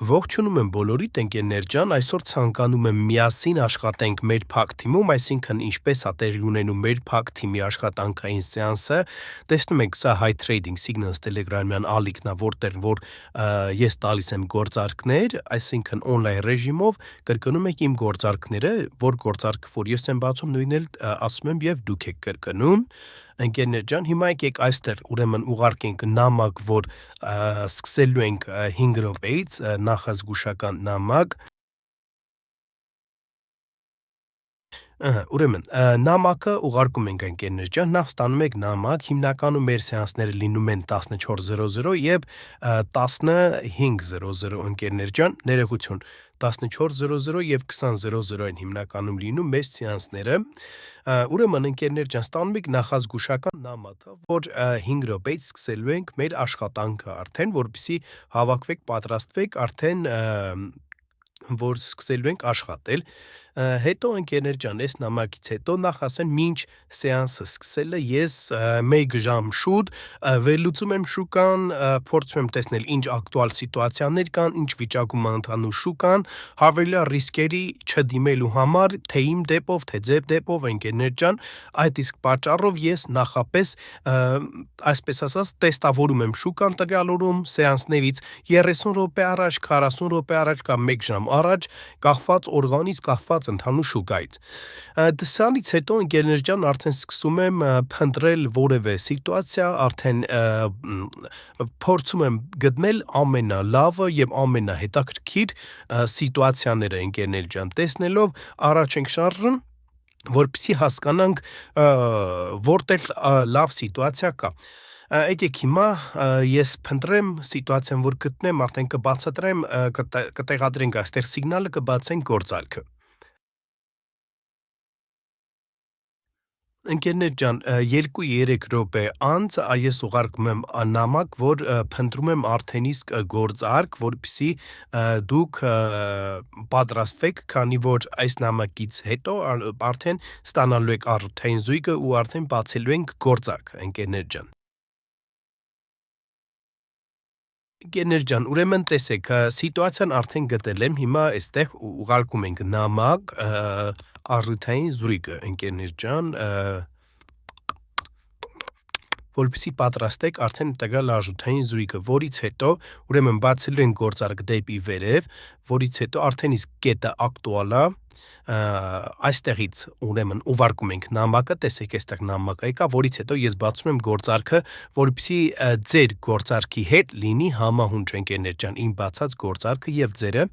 Ողջունում եմ բոլորիդ ընկերներ ջան, այսօր ցանկանում եմ միասին աշխատենք մեր փակ թիմում, այսինքն ինչպես է տեղի ունենում մեր փակ թիմի աշխատանքային սեանսը, տեսնում եք սա High Trading Signals Telegram-յան ալիքն է, որտեղ ես տալիս եմ գործարքներ, այսինքն on-line ռեժիմով կրկնում եք իմ գործարքները, որ գործարքը որ ես եմ բացում նույնն էլ ասում եմ եւ դուք եք կրկնում ընկերներ ջան, հիմա եկեք այստեղ ուրեմն ուղարկենք նամակ, որ սկսելու ենք 5 րոպեից նախազգուշական նամակ, ուրեմն նամակը ուղարկում ենք ընկերներ ջան, նախ ստանում եք նամակ, հիմնականում մեր սեանսները լինում են 14:00 եւ 15:00 ընկերներ ջան, ներողություն, 14:00 եւ 20:00 են հիմնականում լինում մեր սեանսները, ուրեմն ընկերներ ջան, ստանում եք նախազգուշական նամակը, որ 5 րոպեից սկսելու ենք մեր աշխատանքը արդեն, որպեսզի հավաքվեք, պատրաստվեք արդեն որ սկսելու ենք աշխատել, հետո ընկերներ ջան, այս նամակից հետո նախ ասեմ մինչ սեանսը սկսելը ես 1 ժամ շուտ վերլուծում եմ շուկան, փորձում եմ տեսնել ինչ ակտուալ սիտուացիաներ կան, ինչ վիճակում է ընդհանուր շուկան, հավելյալ ռիսկերի չդիմելու համար, թե իմ դեպով, թե ձեր դեպով ընկերներ ջան, այդ իսկ պատճառով ես նախապես այսպես ասած տեստավորում եմ շուկան տվյալ օրում սեանսներից 30 րոպե առաջ, 40 րոպե առաջ կամ 1 ժամ առաջ, կախված օրվանից, կախված ընդհանուր շուկայից։ Դրանից հետո ընկերներ ջան, արդեն սկսում եմ փնտրել որևէ սիտուացիա, արդեն փորձում եմ գտնել ամենալավը եւ ամենահետաքրքիր սիտուացիաները ընկերներ ջան, տեսնելով առաջ ենք շարժվում, որպեսզի հասկանանք որտեղ լավ սիտուացիա կա։ Եկեք հիմա ես փնտրեմ սիտուացիան, որ գտնեմ, արդեն կբացատրեմ, կտեղադրենք այստեղ սիգնալը, կբացենք գործարքը։ Ընկերներ ջան, 2-3 րոպե անց ես ուղարկում եմ նամակ, որ փնտրում եմ արդեն իսկ գործարք, որպեսզի դուք պատրաստվեք, քանի որ այս նամակից հետո արդեն ստանալու եք առօրյային զույգը ու արդեն բացելու ենք գործարք, ընկերներ ջան։ Ընկերներ ջան, ուրեմն տեսեք, սիտուացիան արդեն գտել եմ, հիմա այստեղ ուղարկում ենք նամակ, առօրյային զույգը, ընկերներ ջան, որպեսզի պատրաստեք արդեն տվյալ արժութային զույգը, որից հետո ուրեմն բացելու ենք գործարք դեպի վերև, որից հետո արդեն իսկ կետը ակտուալ է, այստեղից ուրեմն ուղարկում ենք նամակը, տեսեք այստեղ նամակը եկա, որից հետո ես բացում եմ գործարքը, որպեսզի ձեր գործարքի հետ լինի համահունչ ընկերներ ջան, իմ բացած գործարքը եւ ձերը։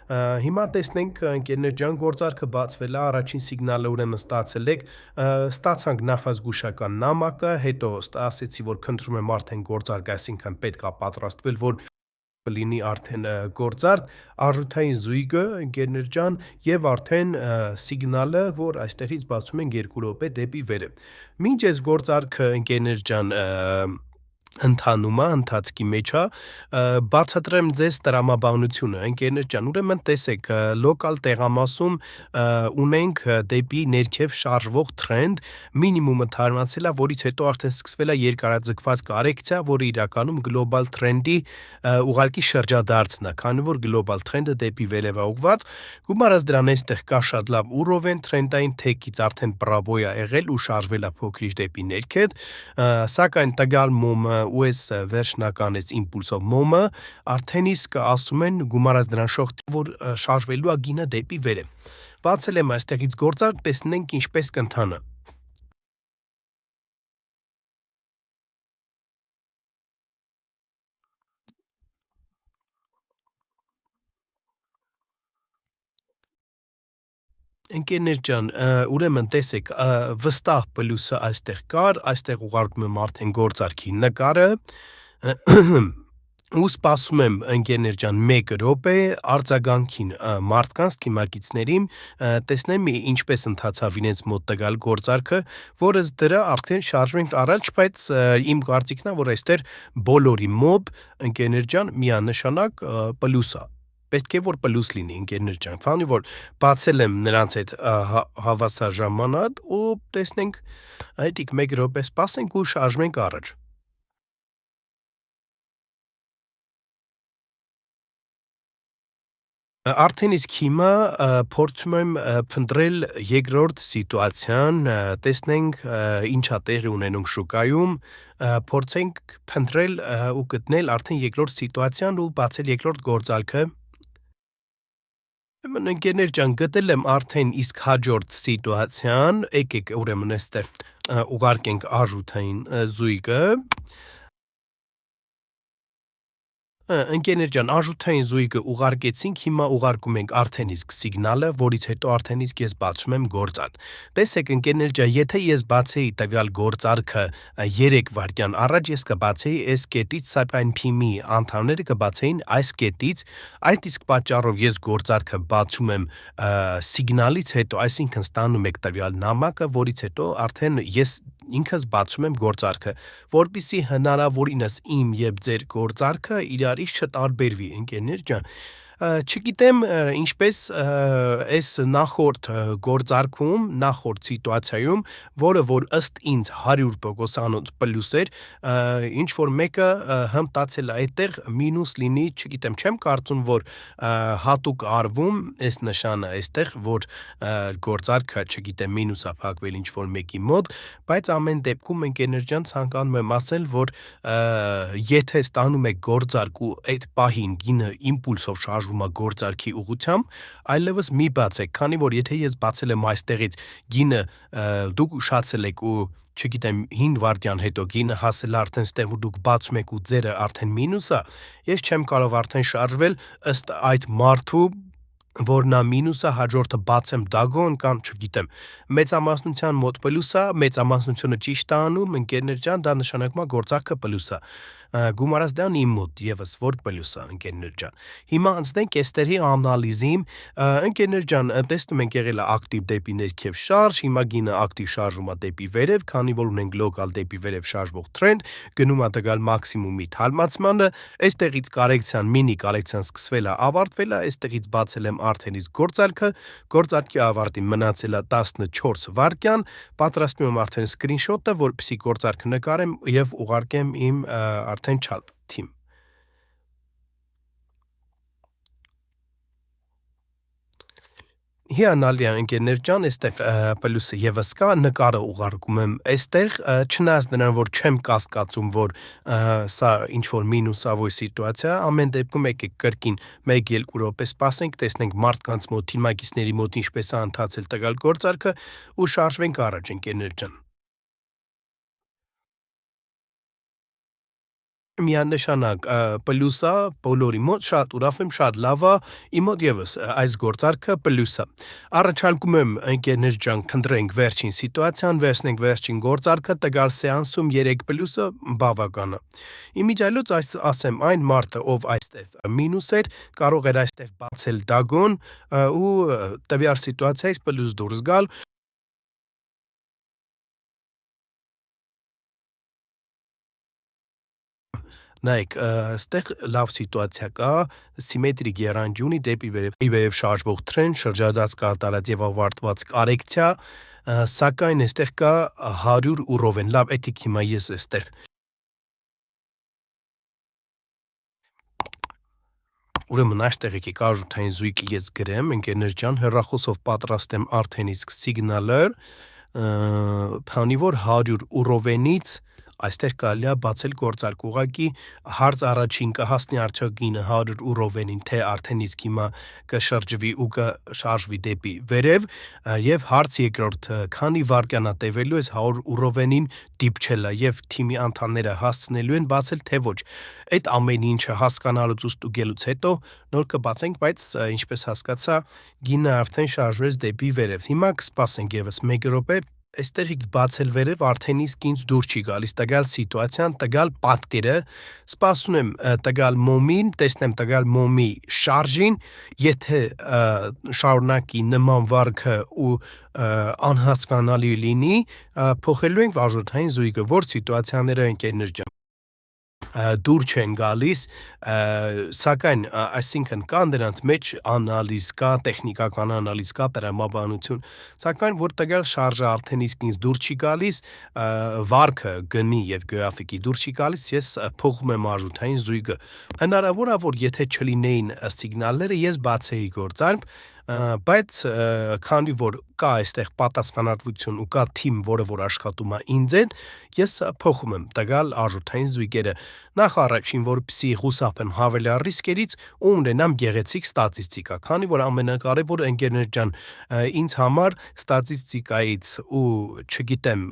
Հիմա տեսնենք ընկերներ ջան, գործարքը բացվել է, առաջին սիգնալը ուրեմն ստացել եք, ստացանք նախազգուշական նամակը, հետո ասեցի, որ խնդրում եմ արդեն գործարք, այսինքն պետք է պատրաստվել, որ լինի արդեն գործարք, արժութային զույգը, ընկերներ ջան, եւ արդեն սիգնալը, որ այստեղից բացում ենք 2 րոպե դեպի վերև։ Մինչ այս գործարքը ընկերներ ջան ընթանում է, ընթացքի մեջ է, բացատրեմ ձեզ տրամաբանությունը, ընկերներ ջան, ուրեմն տեսեք, լոկալ տեղամասում ունենք դեպի ներքև շարժվող թրենդ, մինիմումը թարմացել է, որից հետո արդեն սկսվել է երկարաձգված կարեկցիա, որը իրականում գլոբալ թրենդի ուղղակի շրջադարձն է, քանի որ գլոբալ թրենդը դեպի վերև է ուղղված, գումարած դրան այստեղ կա շատ լավ ուռով են թրենդային թեքից արդեն պրաբոյ է եղել ու շարժվել է փոքրիչ դեպի ներքև, սակայն տվյալ մոմը ու այս վերջնական այս իմպուլսով մոմը արդեն իսկ ասում են գումարած դրան շողթի, որ շարժվելու է գինը դեպի վերև։ Բացել եմ այստեղից գործարք, տեսնենք ինչպես կընթանա։ Ընկերներ ջան, ուրեմն տեսեք, վստահ պլյուսը այստեղ կար, այստեղ ուղարկում եմ արդեն գործարքի նկարը, ու սպասում եմ ընկերներ ջան 1 րոպե արձագանքին մարդկանց թիմակիցներին, տեսնեմ ինչպես ընթացավ իրենց մոտ տվյալ գործարքը, որը դրա արդեն շարժվենք առաջ, բայց իմ կարծիքն է, որ այստեղ բոլորի մոտ ընկերներ ջան միանշանակ պլյուս է։ Պետք է որ պլյուս լինի ընկերներ ջան, քանի որ բացել եմ նրանց հետ հավասար ժամանակ ու տեսնենք, այդիկ 1 րոպե սպասենք ու շարժվենք առաջ։ Արդեն իսկ հիմա փորձում եմ փնտրել երկրորդ սիտուացիան, տեսնենք ինչա տեղ ունենում շուկայում, փորձենք փնտրել ու գտնել արդեն երկրորդ սիտուացիան ու բացել երկրորդ գործարքը։ Ուրեմն ընկերներ ջան, գտել եմ արդեն իսկ հաջորդ սիտուացիան, եկեք ուրեմն այստեղ ուղարկենք արժութային զույգը։ Ընկերներ ջան, արժութային զույգը ուղարկեցինք, հիմա ուղարկում ենք արդեն իսկ սիգնալը, որից հետո արդեն իսկ ես բացում եմ գործարք։ Տեսեք ընկերներ ջան, եթե ես բացեի տվյալ գործարքը 3 վայրկյան առաջ, ես կբացեի այս կետից, սակայն թիմի անդամները կբացեին այս կետից, այդ իսկ պատճառով ես գործարքը բացում եմ սիգնալից հետո, այսինքն ստանում եք տվյալ նամակը, որից հետո արդեն ես ինքս բացում եմ գործարքը, որպեսզի հնարավորինս իմ եւ ձեր գործարքը իրարից չտարբերվի, ընկերներ ջան։ Չգիտեմ ինչպես այս նախորդ գործարքում, նախորդ սիտուացիայում, որը որ ըստ ինձ 100%-անոց պլյուս էր, ինչ որ մեկը հմտացել է այդտեղ մինուս լինի, չգիտեմ, չեմ կարծում, որ հատուկ արվում այս նշանը այստեղ, որ գործարքը, չգիտեմ, մինուս է փակվել ինչ որ մեկի մոտ, բայց ամեն դեպքում ընկերներ ջան ցանկանում եմ ասել, որ եթե ստանում եք գործարք ու այդ պահին գինը իմպուլսով շարժվում է գործարքի ուղղությամբ, այլևս մի բացեք, քանի որ եթե ես բացել եմ այստեղից գինը դուք ուշացել եք ու չգիտեմ 5 վայրկյան հետո գինը հասել արդեն ստեղ ու դուք բացում եք ու ձերը արդեն մինուս է, ես չեմ կարող արդեն շարժվել ըստ այդ մարդու որ նա մինուս է, հաջորդը բացեմ դագոն կամ չգիտեմ, մեծամասնության մոտ պլյուս է, մեծամասնությունը ճիշտ է անում, ընկերներ ջան, դա նշանակում է գործարքը պլյուս է, գումարած դան իմ մոտ եւս որ պլյուս է, ընկերներ ջան։ Հիմա անցնենք էստերի անալիզին, ընկերներ ջան, տեսնում ենք եղել է ակտիվ դեպի ներքև շարժ, հիմա գինը ակտիվ շարժում է դեպի վերև, քանի որ ունենք լոկալ դեպի վերև շարժվող տրենդ, գնում է տվյալ մաքսիմումի թարմացմանը, այստեղից կարեկցիան, մինի կարեկցիան սկսվել է, ավարտվել է, այստեղից բացել եմ արդեն իսկ գործարքը, գործարքի ավարտին մնացել է 14 վայրկյան, պատրաստում եմ արդեն սկրինշոտը, որպեսզի գործարքը նկարեմ եւ ուղարկեմ իմ արդեն chat team։ Հիանալի է ընկերներ ջան, այստեղ պլյուսը եւս կա, նկարը ուղարկում եմ այստեղ, չնայած նրան, որ չեմ կասկածում, որ սա ինչ որ մինուսավոր սիտուացիա, ամեն դեպքում եկեք կրկին 1-2 րոպե սպասենք, տեսնենք մարդկանց մոտ, թիմակիցների մոտ ինչպես է ընթացել տվյալ գործարքը ու շարժվենք առաջ ընկերներ ջան։ Միանշանակ պլյուս է բոլորի մոտ, շատ ուրախ եմ, շատ լավ է, իմ մոտ եւս այս գործարքը պլյուս է։ Առաջարկում եմ ընկերներ ջան, քննենք վերջին սիտուացիան, վերցնենք վերջին գործարքը, տվյալ սեանսում 3 պլյուսը բավական է։ Իմիջիայլոց ասեմ, այն մարդը, ով այստեղ մինուս էր, կարող էր այստեղ բացել դագոն ու տվյալ սիտուացիայից պլյուս դուրս գալ։ Նայեք, այստեղ լավ սիտուացիա կա, սիմետրիկ եռանկյունի դեպի վերև շարժվող տրենդ, շրջադարձ կատարած եւ ավարտված կարեկցիա, սակայն այստեղ կա 100 ուռովեն, լավ, էթիկ հիմա ես այստեղ ուրեմն այստեղ եկեք արժութային զույգի ես գրեմ, ընկերներ ջան, հեռախոսով պատրաստեմ արդեն իսկ սիգնալը, քանի որ 100 ուռովենից այստեղ կարելի է բացել գործարք, ուղղակի հարց առաջին կհասնի արդյոք գինը 100 ուռովենին, թե արդեն իսկ հիմա կշրջվի ու կշարժվի դեպի վերև, եւ հարց երկրորդ, քանի վայրկյան է տևելու այս 100 ուռովենին դիպչելը եւ թիմի անդամները հասցնելու են բացել, թե ոչ։ Այդ ամեն ինչը հասկանալուց ու ստուգելուց հետո նոր կբացենք, բայց ինչպես հասկացա, գինը արդեն շարժվեց դեպի վերև։ Հիմա կսպասենք եւս 1 րոպե, այստեղից բացել վերև արդեն իսկ ինձ դուր չի գալիս տվյալ սիտուացիան, տվյալ պատկերը, սպասում եմ տվյալ մոմին, տեսնեմ տվյալ մոմի շարժին, եթե շարունակի նման վարքը ու անհասկանալի լինի, փոխելու ենք արժութային զույգը, որ սիտուացիաները ընկերներ ջան։ դուր չեն գալիս, սակայն այսինքն կան դրանց մեջ անալիզ կա, տեխնիկական անալիզ կա, տրամաբանություն, սակայն որ տվյալ շարժը արդեն իսկ ինձ դուր չի գալիս, վարքը գնի եւ գրաֆիկի դուր չի գալիս, ես փոխում եմ արժութային զույգը։ Հնարավոր է որ եթե չլինեին սիգնալները, ես բացեի գործարք, բայց քանի որ կա այստեղ պատասխանատվություն ու կա թիմ, որը որ աշխատում է ինձ են, ես փոխում եմ տվյալ արժութային զույգերը նախ առաջին, որպեսզի խուսափեմ հավելյալ ռիսկերից ու ունենամ գեղեցիկ ստատիստիկա, քանի որ ամենակարևորը ընկերներ ջան, ինձ համար ստատիստիկայից ու չգիտեմ,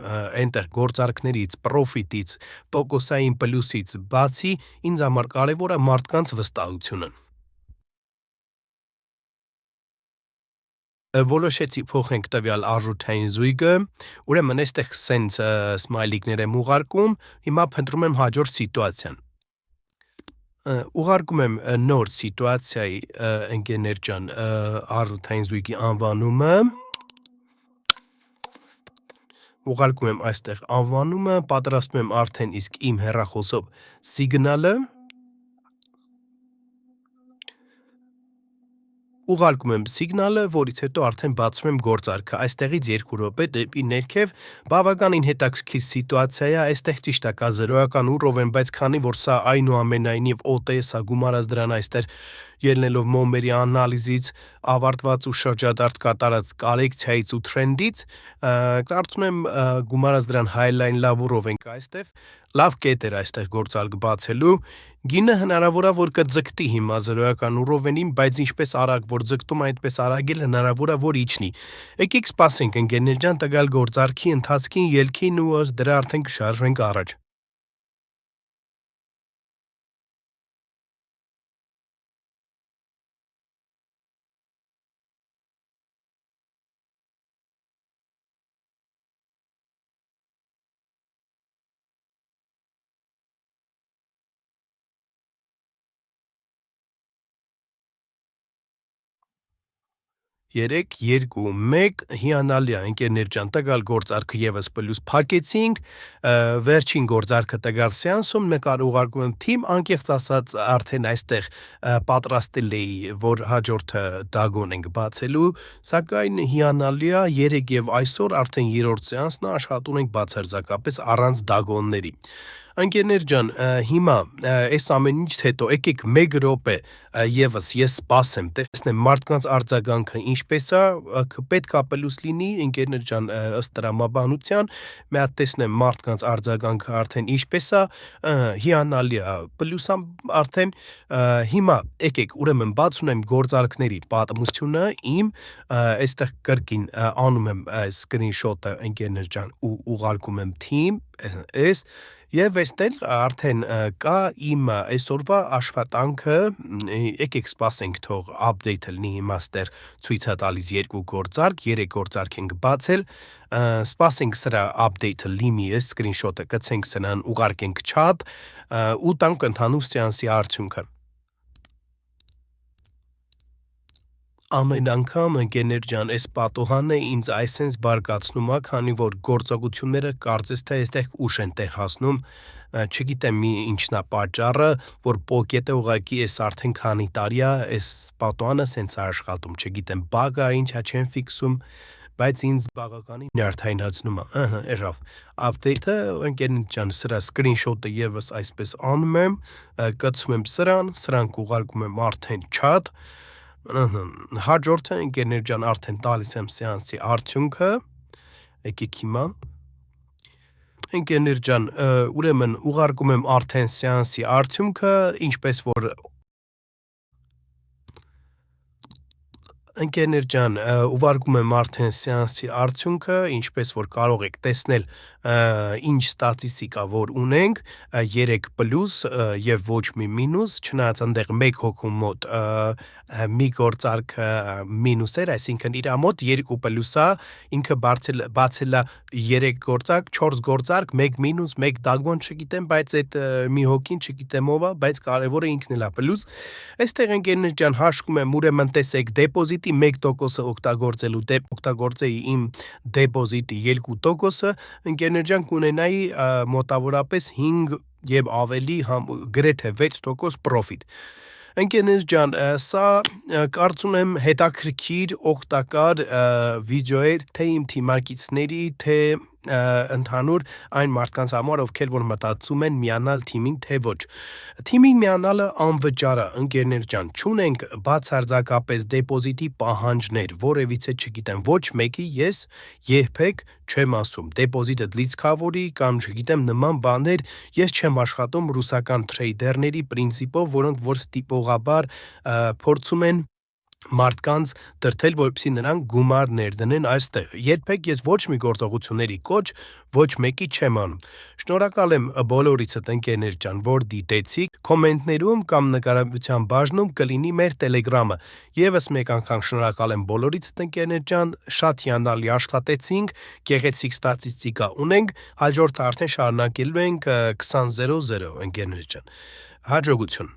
այնտեղ գործարքներից, պրոֆիտից, տոկոսային պլյուսից բացի, ինձ համար կարևորը մարդկանց վստահությունը։ Որոշեցի փոխենք տվյալ արժութային զույգը, ուրեմն այստեղ սենց սմայլիկներ եմ ուղարկում, հիմա փնտրում եմ հաջորդ սիտուացիան։ Ուղարկում եմ նոր սիտուացիայի ընկերներ ջան արժութային զույգի անվանումը, ուղարկում եմ այստեղ անվանումը, պատրաստում եմ արդեն իսկ իմ հեռախոսով սիգնալը, ուղարկում եմ սիգնալը, որից հետո արդեն բացում եմ գործարքը, այստեղից 2 րոպե դեպի ներքև, բավականին հետաքրքիր սիտուացիա է, այստեղ ճիշտ է կա 0-ական 8 են, բայց քանի որ սա այնուամենայնիվ OTS-ա գումարած դրան այստեղ ելնելով մոմերի անալիզից, ավարտված ու շրջադարձ կատարած կոլեկցիայից ու թրենդից, կարծում եմ գումարած դրան highline լավուրով ենք այստեղ, լավ կետ էր այստեղ գործարք բացելու, գինը հնարավոր է որ կձգտի հիմա 0-ական 8-ին, բայց ինչպես արագ որ ձգտում այդպես արագ էլ հնարավոր է որ իջնի։ Եկեք սպասենք ընկերներ ջան տվյալ գործարքի ընթացքին ելքին ու դրա արդեն կշարժվենք առաջ։ Երեք, 2, 1, հիանալի է ընկերներ ջան, տվյալ գործարքը եւս պլյուս փակեցինք, վերջին գործարքը տվյալ սեանսում նկար ուղարկում եմ թիմ, անկեղծ ասած արդեն այստեղ պատրաստել էի, որ հաջորդը դագոն ենք բացելու, սակայն հիանալի է 3 եւ այսօր արդեն 3-րդ սեանսն է, աշխատում ենք բացարձակապես առանց դագոնների։ Ընկերներ ջան, հիմա այս ամեն ինչից հետո եկեք 1 րոպե եւս ես սպասեմ, տեսնեմ մարդկանց արձագանքը ինչպես է, պետք է պլյուս լինի, ընկերներ ջան, ըստ տրամաբանության, մի հատ տեսնեմ մարդկանց արձագանքը արդեն ինչպես է, հիանալի է, պլյուս արդեն հիմա եկեք, ուրեմն բացում եմ գործարքների պատմությունը իմ, այստեղ կրկին անում եմ սկրինշոթը ընկերներ ջան ու ուղարկում եմ թիմ, այս Եվ այստեղ արդեն կա իմ այսօրվա աշխատանքը, եկեք սպասենք թող update-ը լինի հիմա ստեղ ցույց է տալիս 2 գործարք, 3 գործարք ենք բացել, սպասենք սրա update-ը լինի, այս screenshot-ը կցենք սրան, ուղարկենք chat ու տանք ընդհանուր սեանսի արդյունքը։ Ամեն անգամ ընկերներ ջան, այս պատոհանը ինձ այսենց բարկացնում է, քանի որ գործողությունները կարծես թե այստեղ ուշ են տեղ հասնում, չգիտեմ ինչն է պատճառը, որ պոկետը ուղղակի այս արդեն քանի տարի է, այս պատոհանը սենց է աշխատում, չգիտեմ, բագ է, ինչ է չեն ֆիքսում, բայց ինձ բավականին նյարդայնացնում է, երավ, update-ը ընկերներ ջան, սրա screenshot-ը եւս այսպես անում եմ, կցում եմ սրան կուղարկում եմ արդեն chat, հաջորդը ընկերներ ջան արդեն տալիս եմ սեանսի արդյունքը, եկեք հիմա, ընկերներ ջան, ուրեմն ուղարկում եմ արդեն սեանսի արդյունքը, ինչպես որ Ընկերներ ջան, ուղարկում եմ արդեն սեանսի արդյունքը, ինչպես որ կարող եք տեսնել, ինչ ստատիստիկա որ ունենք, 3 պլյուս եւ ոչ մի մինուս, չնայած այնտեղ 1 հոգու մոտ մի գործարքը մինուս էր, այսինքն իր մոտ 2 պլյուս է, ինքը բացել է 3 գործարք, 4 գործարք, 1 մինուս, 1 դագոն, չգիտեմ, բայց այդ մի հոգին չգիտեմ ով է, բայց կարևորը ինքն էլ է պլյուս։ Այստեղ ընկերներ ջան հաշվում եմ, ուրեմն տեսեք դեպոզիտի 1%-ը օգտագործելու օգտագործեի իմ դեպոզիտի 2%-ը, ընկերներ ջան կունենայի մոտավորապես 5 եւ ավելի գրեթե 6% պրոֆիտ։ Ընկերներ ջան, սա կարծում եմ հետաքրքիր օգտակար վիդեո էր թե իմ թիմակիցների, թե ընդհանուր այն մարդկանց համար, ովքեր որ մտածում են միանալ թիմին, թե ոչ։ Թիմին միանալը անվճար է, ընկերներ ջան, չունենք բացարձակապես դեպոզիտի պահանջներ, որևիցե չգիտեմ, ոչ մեկի ես երբեք չեմ ասում դեպոզիտդ լիցքավորի կամ չգիտեմ նման բաներ, ես չեմ աշխատում ռուսական թրեյդերների պրինցիպով, որոնք որ տիպողաբար փորձում են մարդկանց դրթել, որպեսզի նրանք գումար ներդնեն այստեղ։ Երբեք ես ոչ մի գործողությունների կոչ ոչ մեկի չեմ անում։ Շնորհակալ եմ բոլորիցդ ընկերներ ջան, որ դիտեցիք, կոմենտներում կամ նկարագրության բաժնում կլինի մեր Telegram-ը։ Եվս մեկ անգամ շնորհակալ եմ բոլորիցդ ընկերներ ջան, շատ հիանալի աշխատեցինք, գեղեցիկ ստատիստիկա ունենք, հաջորդը արդեն շարունակելու ենք 20:00 ընկերներ ջան։ Հաջողություն։